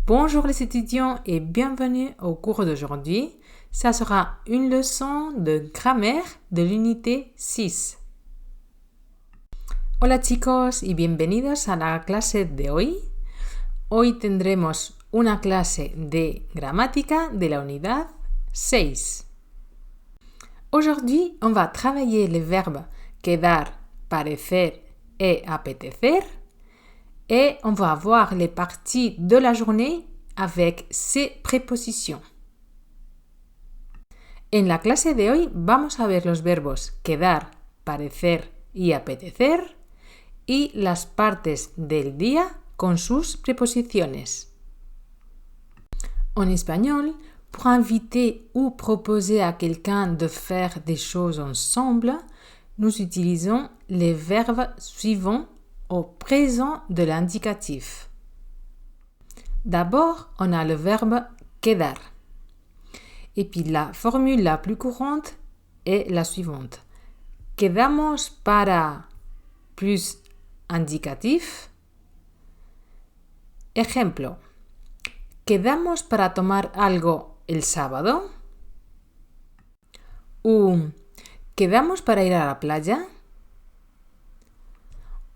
Bonjour les étudiants et bienvenue au cours d'aujourd'hui. Ça sera une leçon de grammaire de l'unité 6. Hola chicos y bienvenidos a la clase de hoy. Hoy tendremos una clase de gramática de la unidad 6. Aujourd'hui, on va travailler les verbes quedar, parecer et apetecer. Et on va voir les parties de la journée avec ces prépositions. En la clase de hoy vamos a ver los verbos quedar, parecer y apetecer y las partes del día con sus preposiciones. En espagnol, pour inviter ou proposer à quelqu'un de faire des choses ensemble, nous utilisons les verbes suivants au présent de l'indicatif. D'abord, on a le verbe quedar. Et puis la formule la plus courante est la suivante. Quedamos para plus indicatif. Ejemplo. ¿Quedamos para tomar algo el sábado? ¿O quedamos para ir a la playa?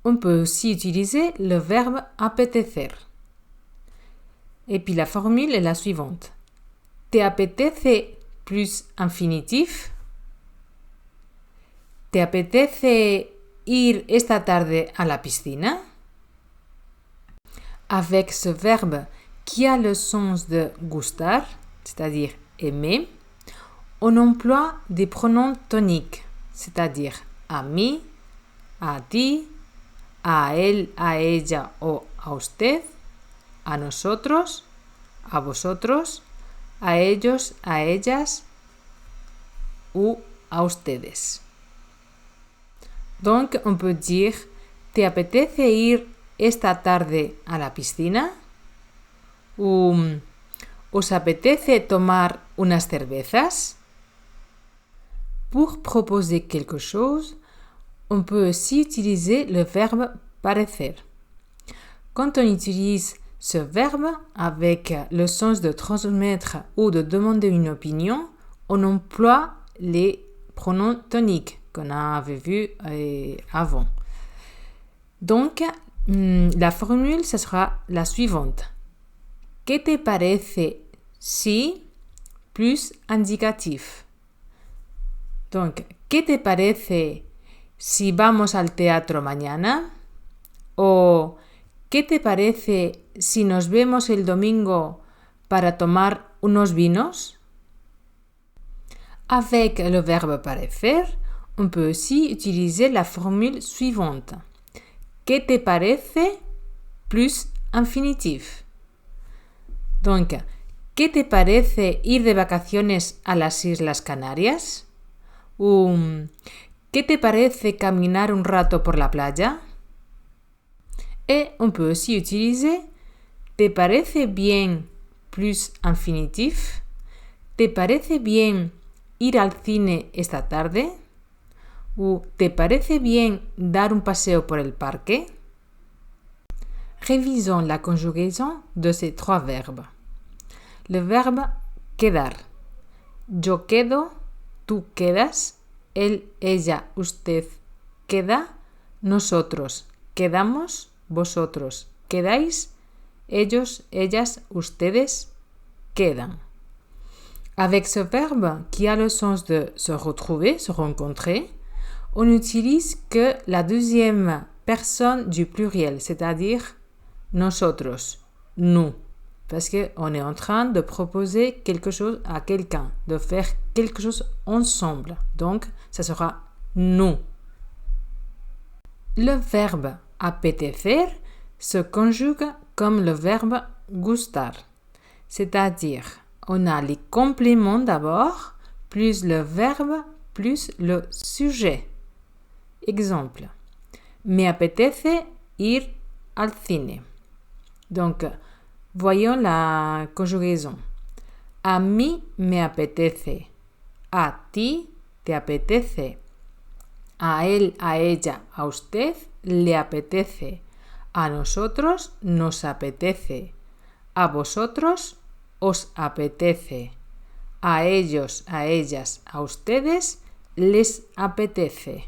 On peut aussi utiliser le verbe apetecer. Et puis la formule est la suivante. ¿Te apetece plus infinitif? ¿Te apetece ir esta tarde a la piscina? Avec ce verbe qui a le sens de gustar, c'est-à-dire aimer, on emploie des pronoms toniques, c'est-à-dire a mí, a ti, a él, a ella o a usted, a nosotros, a vosotros, a ellos, a ellas ou a ustedes. Donc, on peut dire ¿te apetece ir esta tarde a la piscina? ¿O os apetece tomar unas cervezas? Pour proposer quelque chose, on peut aussi utiliser le verbe parecer. Quand on utilise ce verbe avec le sens de transmettre ou de demander une opinion, on emploie les pronoms toniques qu'on avait vus avant. Donc, la formule, ce sera la suivante. ¿Qué te parece si plus indicatif? Donc, ¿qué te parece si vamos al teatro mañana? ¿O qué te parece si nos vemos el domingo para tomar unos vinos? Avec le verbe parecer, on peut aussi utiliser la formule suivante. ¿Qué te parece plus infinitif? Donc, ¿qué te parece ir de vacaciones a las Islas Canarias? ¿O ¿qué te parece caminar un rato por la playa? Et on peut aussi utiliser ¿te parece bien plus infinitif? ¿Te parece bien ir al cine esta tarde? ¿O te parece bien dar un paseo por el parque? Révisons la conjugaison de ces trois verbes. Le verbe quedar. Yo quedo, tú quedas, él, ella, usted queda, nosotros quedamos, vosotros quedáis, ellos, ellas, ustedes quedan. Avec ce verbe qui a le sens de se retrouver, se rencontrer, on n'utilise que la deuxième personne du pluriel, c'est-à-dire nosotros, nous, parce qu'on est en train de proposer quelque chose à quelqu'un, de faire quelque chose ensemble. Donc, ça sera nous. Le verbe apetecer se conjugue comme le verbe gustar, c'est-à-dire on a les compléments d'abord, plus le verbe, plus le sujet. Exemple, me apetece ir al cine. Donc, voyons la conjugaison. A mí me apetece. A ti te apetece. A él, a ella, a usted le apetece. A nosotros nos apetece. A vosotros os apetece. A ellos, a ellas, a ustedes les apetece.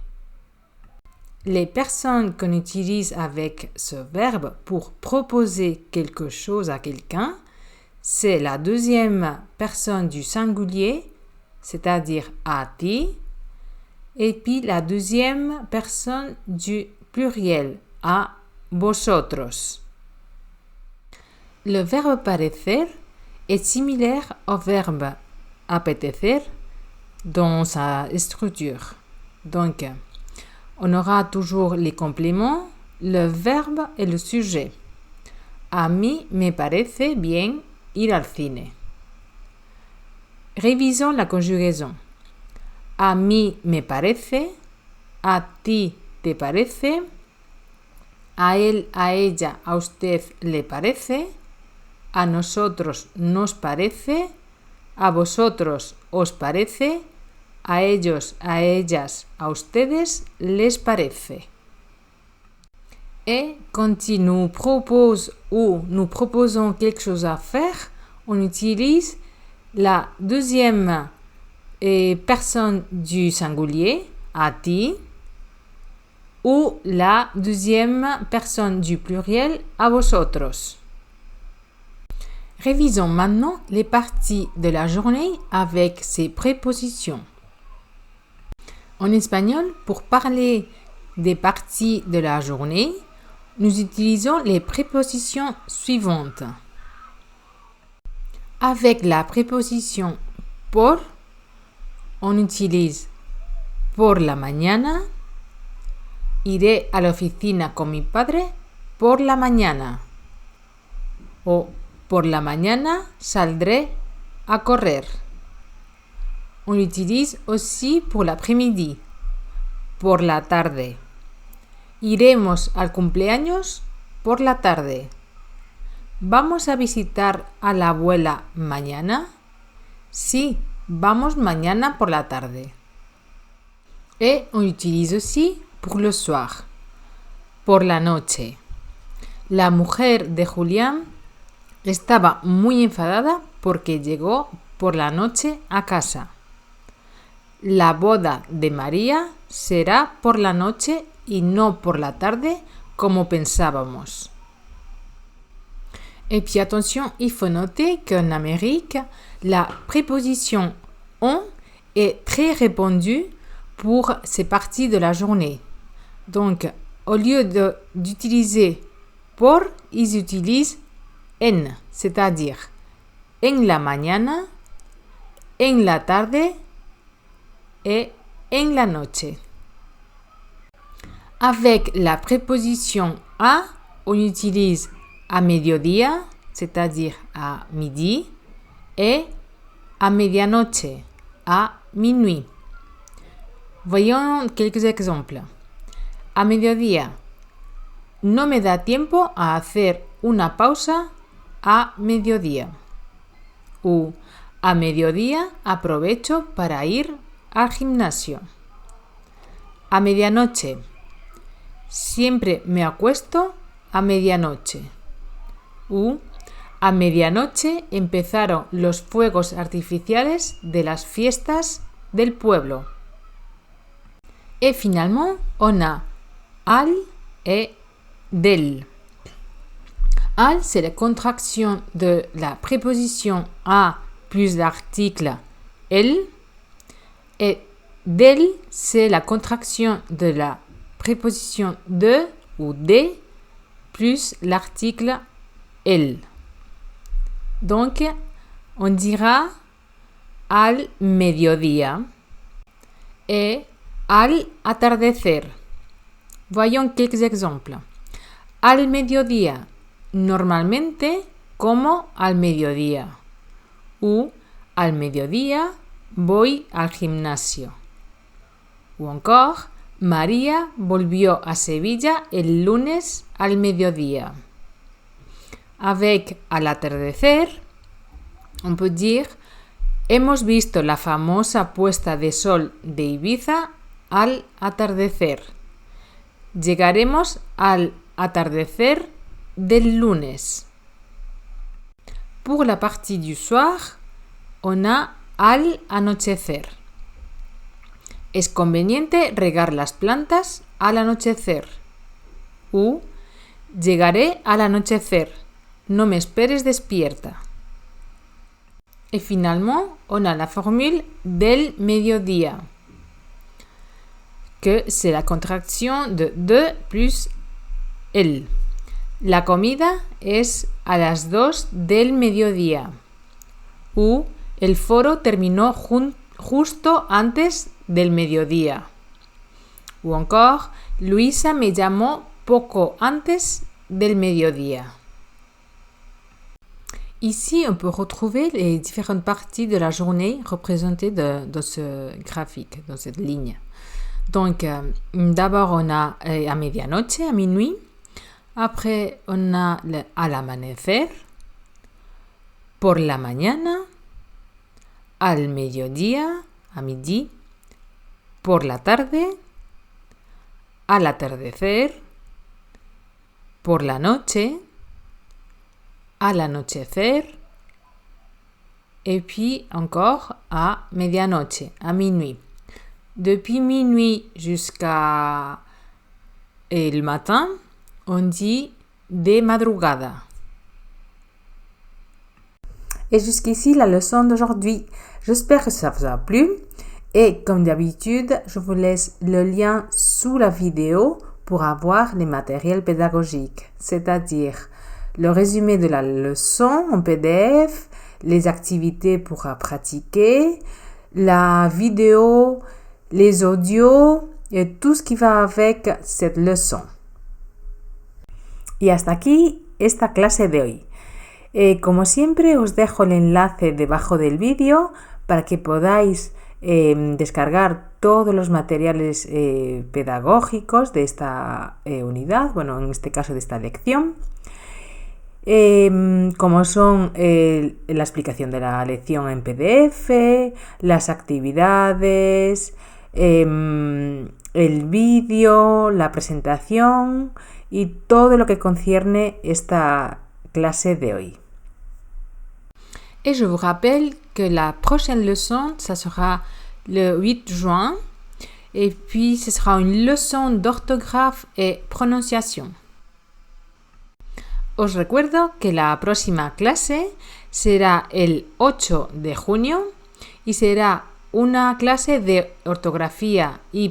Les personnes qu'on utilise avec ce verbe pour proposer quelque chose à quelqu'un, c'est la deuxième personne du singulier, c'est-à-dire a ti, et puis la deuxième personne du pluriel, a vosotros. Le verbe parecer est similaire au verbe apetecer dans sa structure. Donc, on aura toujours les compléments, le verbe et le sujet. A mí me parece bien ir al cine. Révisons la conjugaison. A mí me parece, a ti te parece, a él, a ella, a usted le parece, a nosotros nos parece, a vosotros os parece, a ellos, a ellas, a ustedes les parece. Et quand il nous propose ou nous proposons quelque chose à faire, on utilise la deuxième personne du singulier, a ti, ou la deuxième personne du pluriel, a vosotros. Révisons maintenant les parties de la journée avec ces prépositions. En espagnol, pour parler des parties de la journée, nous utilisons les prépositions suivantes. Avec la préposition por, on utilise por la mañana. Iré a la oficina con mi padre por la mañana. O por la mañana saldré a correr. On l'utilise aussi pour l'après-midi. Por la tarde. Iremos al cumpleaños por la tarde. ¿Vamos a visitar a la abuela mañana? Sí, vamos mañana por la tarde. Et on l'utilise aussi pour le soir. Por la noche. La mujer de Julián estaba muy enfadada porque llegó por la noche a casa. La boda de María será por la noche y no por la tarde como pensábamos. Et puis attention, il faut noter qu'en Amérique, la préposition on est très répandue pour ces parties de la journée. Donc, au lieu d'utiliser por, ils utilisent en, c'est-à-dire en la mañana, en la tarde et en la noche. Avec la préposition a, on utilise à mediodía, c'est-à-dire à midi, et à medianoche, à minuit. Voyons quelques exemples. A mediodía, no me da tiempo a hacer una pausa a mediodía. O a mediodía aprovecho para ir al gimnasio. A medianoche, siempre me acuesto a medianoche. O a medianoche empezaron los fuegos artificiales de las fiestas del pueblo. Et finalement, on a al et del. Al, c'est la contraction de la préposition a plus l'article el. Et del, c'est la contraction de la préposition de ou de plus l'article el. Donc, on dira al mediodía et al atardecer. Voyons quelques exemples. Al mediodía, normalmente como al mediodía. O al mediodía voy al gimnasio. O encore, María volvió a Sevilla el lunes al mediodía. Avec al atardecer, on peut dire hemos visto la famosa puesta de sol de Ibiza al atardecer. Llegaremos al atardecer del lunes. Pour la partie du soir, on a al anochecer. Es conveniente regar las plantas al anochecer. Ou llegaré al anochecer. No me esperes despierta. Et finalement, on a la formule del mediodía, que c'est la contraction de plus el. La comida es a las 2 del mediodía. Ou el foro terminó justo antes del mediodía. Ou encore, Luisa me llamó poco antes del mediodía. Ici, on peut retrouver les différentes parties de la journée représentées dans ce graphique, dans cette ligne. Donc, d'abord, on a à medianoche, à minuit. Après, on a al amanecer, por la mañana, al mediodía, à midi, por la tarde, al atardecer, por la noche, al anochecer, et puis encore à medianoche, à minuit. Depuis minuit jusqu'à le matin, on dit de madrugada. Et jusqu'ici la leçon d'aujourd'hui. J'espère que ça vous a plu. Et comme d'habitude, je vous laisse le lien sous la vidéo pour avoir les matériels pédagogiques, c'est-à-dire le résumé de la leçon en PDF, les activités pour pratiquer, la vidéo, les audios et tout ce qui va avec cette leçon. Y hasta aquí esta clase de hoy. Como siempre, os dejo el enlace debajo del vídeo para que podáis descargar todos los materiales pedagógicos de esta unidad, bueno, en este caso de esta lección, como son la explicación de la lección en PDF, las actividades, el vídeo, la presentación y todo lo que concierne esta clase de hoy. Et je vous rappelle que la prochaine leçon, ça sera le 8 juin. Et puis, ce sera une leçon d'orthographe et prononciation. Os recuerdo que la próxima clase será el 8 de junio y será una clase de ortografía y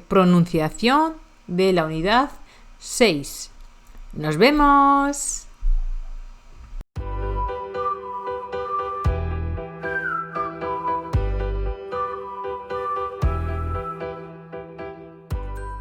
pronunciación de la unidad 6. ¡Nos vemos!